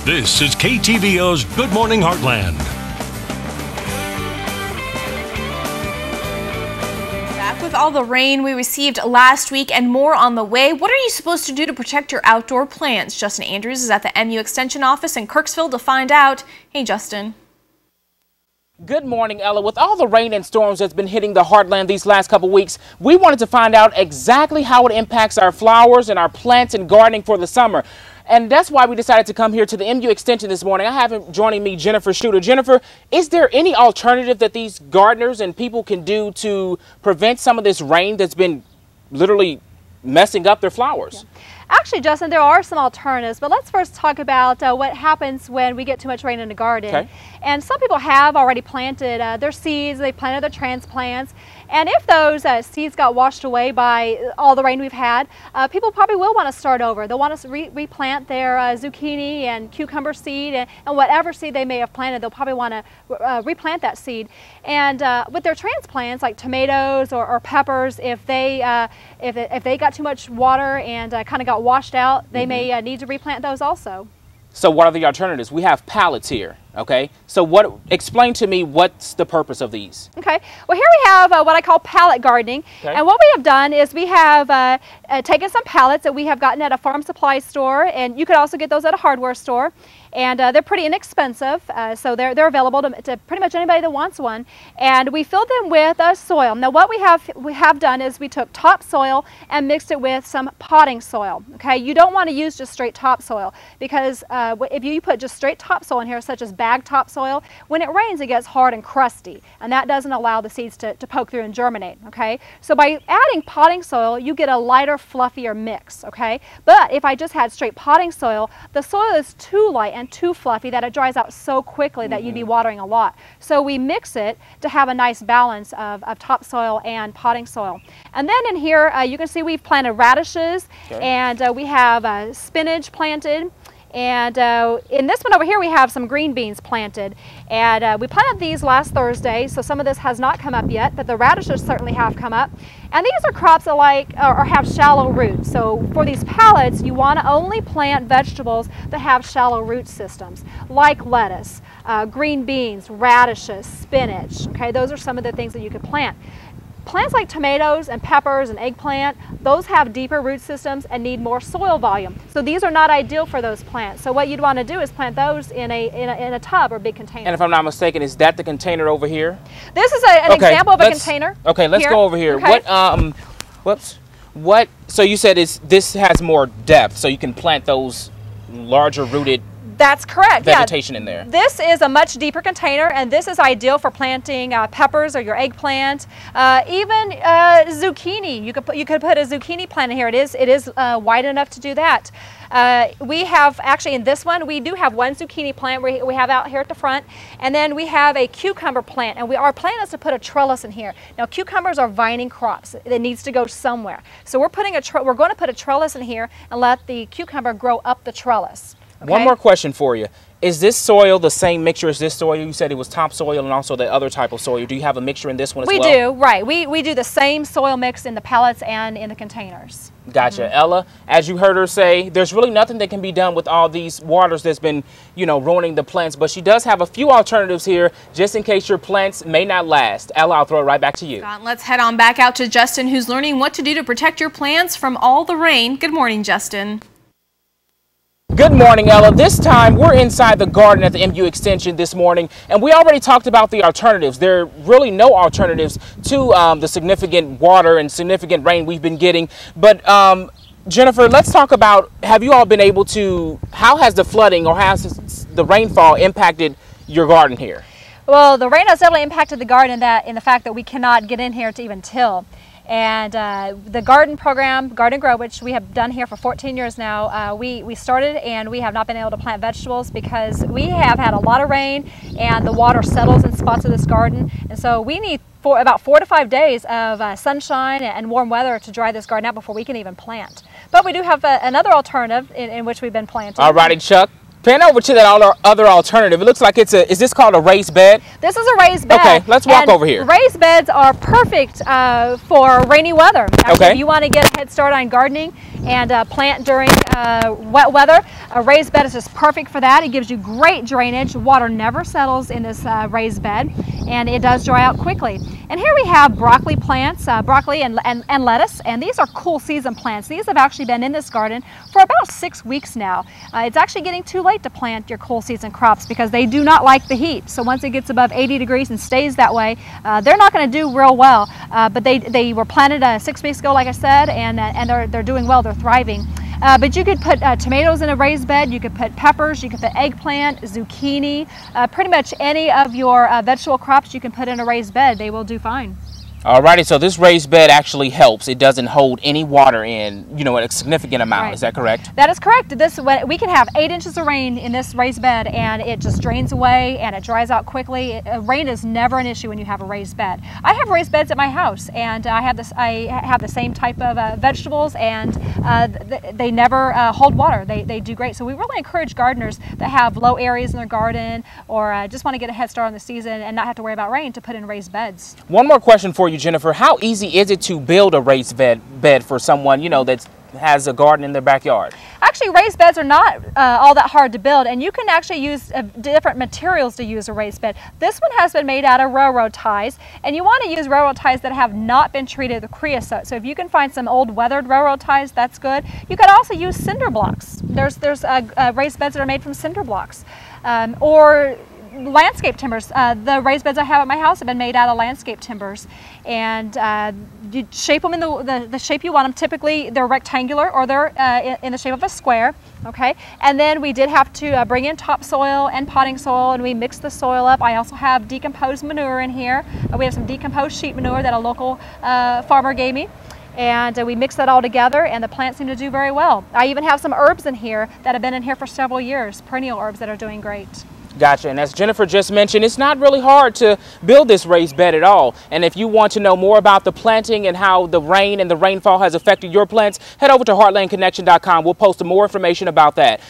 This is KTVO's Good Morning Heartland. Back with all the rain we received last week and more on the way, what are you supposed to do to protect your outdoor plants? Justin Andrews is at the MU Extension office in Kirksville to find out. Hey, Justin. Good morning, Ella. With all the rain and storms that's been hitting the heartland these last couple weeks, we wanted to find out exactly how it impacts our flowers and our plants and gardening for the summer. And that's why we decided to come here to the MU Extension this morning. I have joining me Jennifer Shooter. Jennifer, is there any alternative that these gardeners and people can do to prevent some of this rain that's been literally messing up their flowers? Yeah. Actually, Justin, there are some alternatives, but let's first talk about what happens when we get too much rain in the garden. Okay. And some people have already planted their seeds, they planted their transplants, and if those seeds got washed away by all the rain we've had, people probably will want to start over. They'll want to replant their zucchini and cucumber seed and whatever seed they may have planted, they'll probably want to replant that seed. And with their transplants, like tomatoes or peppers, if they got too much water and kind of got washed out, they may need to replant those also. So what are the alternatives? We have pallets here, okay? So explain to me what's the purpose of these? Okay, well here we have what I call pallet gardening. Okay. And what we have done is we have taken some pallets that we have gotten at a farm supply store, and you could also get those at a hardware store. And they're pretty inexpensive, so they're available to pretty much anybody that wants one. And we filled them with soil. Now what we have done is we took topsoil and mixed it with some potting soil. Okay, you don't want to use just straight topsoil, because if you put just straight topsoil in here, such as bag topsoil, when it rains it gets hard and crusty, and that doesn't allow the seeds to poke through and germinate. Okay, so by adding potting soil, you get a lighter, fluffier mix. Okay, but if I just had straight potting soil, the soil is too light and too fluffy that it dries out so quickly that you'd be watering a lot. So we mix it to have a nice balance of topsoil and potting soil. And then in here you can see we've planted radishes, okay, and we have spinach planted. And in this one over here we have some green beans planted, and we planted these last Thursday, so some of this has not come up yet, but the radishes certainly have come up. And these are crops that or have shallow roots. So for these pallets you want to only plant vegetables that have shallow root systems, like lettuce, green beans, radishes, spinach. Okay, those are some of the things that you could plant. Plants like tomatoes and peppers and eggplant, those have deeper root systems and need more soil volume. So these are not ideal for those plants. So what you'd want to do is plant those in a tub or big container. And if I'm not mistaken, is that the container over here? This is an example of a container. Okay, let's go over here. Okay. So you said this has more depth, so you can plant those larger rooted. That's correct. Vegetation in there. This is a much deeper container, and this is ideal for planting peppers or your eggplant, even zucchini. You could put a zucchini plant in here. It is wide enough to do that. We have actually in this one we do have one zucchini plant we have out here at the front, and then we have a cucumber plant, and our plan is to put a trellis in here. Now cucumbers are vining crops that needs to go somewhere, so we're going to put a trellis in here and let the cucumber grow up the trellis. Okay. One more question for you. Is this soil the same mixture as this soil? You said it was topsoil and also the other type of soil. Do you have a mixture in this one as well? We do, right. We do the same soil mix in the pellets and in the containers. Gotcha. Ella, as you heard her say, there's really nothing that can be done with all these waters that's been, ruining the plants, but she does have a few alternatives here just in case your plants may not last. Ella, I'll throw it right back to you. Let's head on back out to Justin, who's learning what to do to protect your plants from all the rain. Good morning, Justin. Good morning, Ella. This time we're inside the garden at the MU Extension this morning, and we already talked about the alternatives. There are really no alternatives to the significant water and significant rain we've been getting. But Jennifer, let's talk about, have you all been able to, how has the flooding or has the rainfall impacted your garden here? Well, the rain has definitely impacted the garden in the fact that we cannot get in here to even till. And the garden program, Garden Grow, which we have done here for 14 years now, we started and we have not been able to plant vegetables because we have had a lot of rain and the water settles in spots of this garden. And so we need about 4 to 5 days of sunshine and warm weather to dry this garden out before we can even plant. But we do have another alternative in which we've been planting. All righty, Chuck. Pan over to that other alternative. It looks like it's is this called a raised bed? This is a raised bed. Okay, let's walk over here. Raised beds are perfect for rainy weather. Actually, if you want to get a head start on gardening and plant during wet weather, a raised bed is just perfect for that. It gives you great drainage. Water never settles in this raised bed, and it does dry out quickly. And here we have broccoli plants, broccoli and lettuce, and these are cool season plants. These have actually been in this garden for about 6 weeks now. It's actually getting too late to plant your cool season crops because they do not like the heat. So once it gets above 80 degrees and stays that way, they're not going to do real well. But they were planted 6 weeks ago, like I said, and they're doing well. They're thriving. But you could put tomatoes in a raised bed, you could put peppers, you could put eggplant, zucchini, pretty much any of your vegetable crops you can put in a raised bed. They will do fine. Alrighty, so this raised bed actually helps. It doesn't hold any water in, a significant amount. Right. Is that correct? That is correct. We can have 8 inches of rain in this raised bed, and it just drains away and it dries out quickly. Rain is never an issue when you have a raised bed. I have raised beds at my house, and I have the same type of vegetables, and they never hold water. They do great. So we really encourage gardeners that have low areas in their garden or just want to get a head start on the season and not have to worry about rain to put in raised beds. One more question for you, Jennifer. How easy is it to build a raised bed for someone, that has a garden in their backyard? Actually, raised beds are not all that hard to build, and you can actually use different materials to use a raised bed. This one has been made out of railroad ties, and you want to use railroad ties that have not been treated with creosote. So if you can find some old weathered railroad ties, that's good. You could also use cinder blocks. There's raised beds that are made from cinder blocks, or landscape timbers. The raised beds I have at my house have been made out of landscape timbers, and you shape them in the shape you want them. Typically they're rectangular or they're in the shape of a square. Okay, and then we did have to bring in topsoil and potting soil, and we mixed the soil up. I also have decomposed manure in here. We have some decomposed sheep manure that a local farmer gave me, and we mixed that all together, and the plants seem to do very well. I even have some herbs in here that have been in here for several years, perennial herbs that are doing great. Gotcha. And as Jennifer just mentioned, it's not really hard to build this raised bed at all. And if you want to know more about the planting and how the rain and the rainfall has affected your plants, head over to heartlandconnection.com. We'll post more information about that.